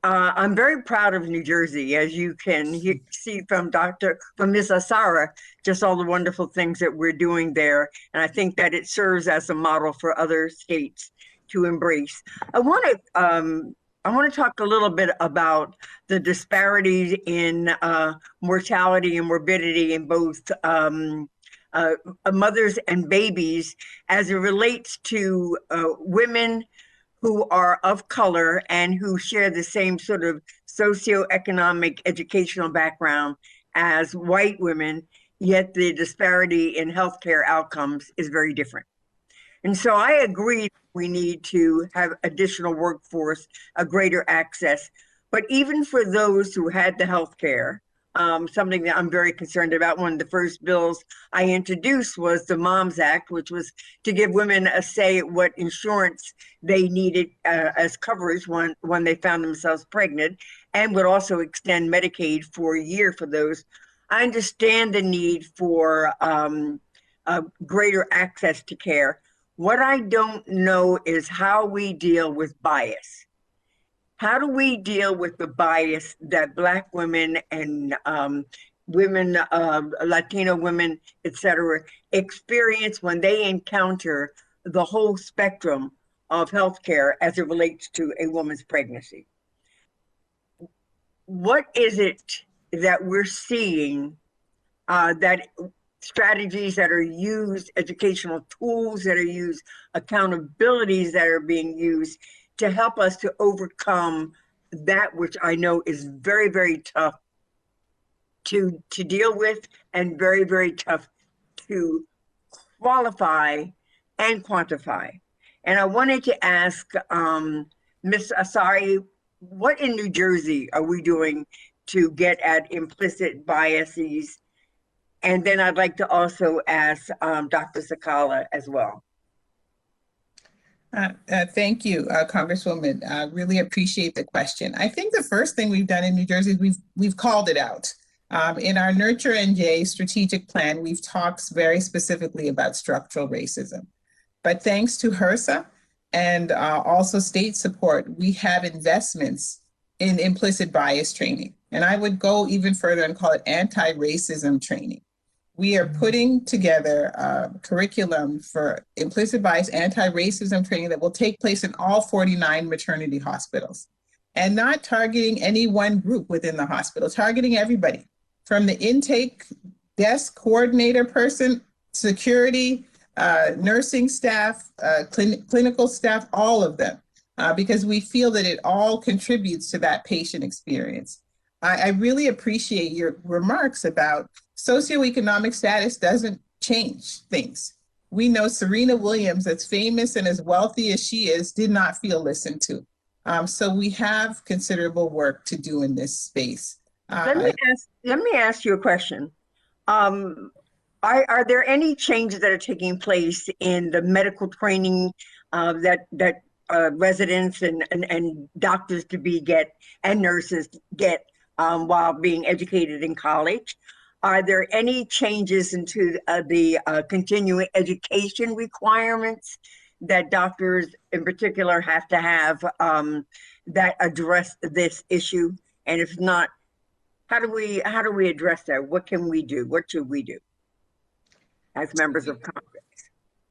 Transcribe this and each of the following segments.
I'm very proud of New Jersey, as you can see from Ms. Asare, just all the wonderful things that we're doing there. And I think that it serves as a model for other states to embrace. I want to talk a little bit about the disparities in mortality and morbidity in both mothers and babies as it relates to women who are of color and who share the same sort of socioeconomic educational background as white women, yet the disparity in healthcare outcomes is very different. And so I agree we need to have additional workforce, a greater access. But even for those who had the healthcare, something that I'm very concerned about. One of the first bills I introduced was the Moms Act, which was to give women a say at what insurance they needed as coverage when they found themselves pregnant, and would also extend Medicaid for a year for those. I understand the need for greater access to care. What I don't know is how we deal with bias. How do we deal with the bias that Black women and women, Latino women, et cetera, experience when they encounter the whole spectrum of healthcare as it relates to a woman's pregnancy? What is it that we're seeing that strategies that are used, educational tools that are used, accountabilities that are being used to help us to overcome that which I know is very, very tough to deal with and very, very tough to qualify and quantify? And I wanted to ask Ms. Asare, what in New Jersey are we doing to get at implicit biases? And then I'd like to also ask Dr. Sakala as well. Thank you, Congresswoman. I really appreciate the question. I think the first thing we've done in New Jersey is we've called it out. In our Nurture NJ strategic plan, we've talked very specifically about structural racism. But thanks to HRSA and also state support, we have investments in implicit bias training. And I would go even further and call it anti-racism training. We are putting together a curriculum for implicit bias, anti-racism training that will take place in all 49 maternity hospitals, and not targeting any one group within the hospital, targeting everybody from the intake desk coordinator person, security, nursing staff, clinical staff, all of them, because we feel that it all contributes to that patient experience. I really appreciate your remarks about socioeconomic status doesn't change things. We know Serena Williams, as famous and as wealthy as she is, did not feel listened to. So we have considerable work to do in this space. Let me ask you a question. Are there any changes that are taking place in the medical training that residents and doctors to be get and nurses get while being educated in college? Are there any changes into the continuing education requirements that doctors in particular have to have that address this issue? And if not, how do we address that? What can we do? What should we do as members of Congress?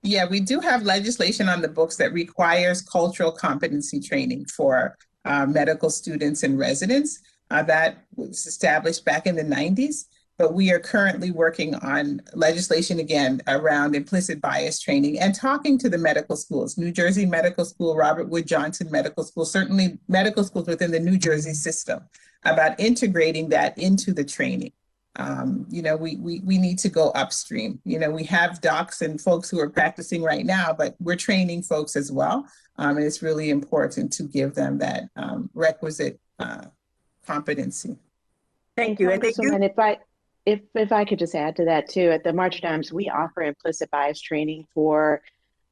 Yeah, we do have legislation on the books that requires cultural competency training for medical students and residents. That was established back in the 90s. But we are currently working on legislation again around implicit bias training and talking to the medical schools, New Jersey Medical School, Robert Wood Johnson Medical School, certainly medical schools within the New Jersey system, about integrating that into the training. We need to go upstream. We have docs and folks who are practicing right now, but we're training folks as well. And it's really important to give them that requisite competency. Thank you. If I could just add to that too, at the March Dimes, we offer implicit bias training for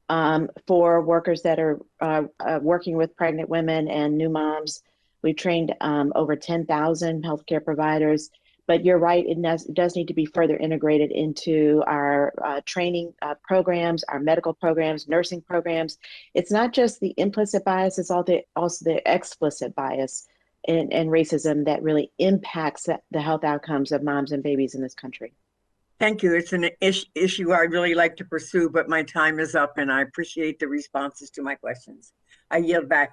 workers that are working with pregnant women and new moms. We've trained over 10,000 healthcare providers, but you're right, it does need to be further integrated into our training programs, our medical programs, nursing programs. It's not just the implicit bias, it's also the explicit bias. and racism that really impacts the health outcomes of moms and babies in this country. Thank you. It's an issue I'd really like to pursue, but my time is up, and I appreciate the responses to my questions. I yield back.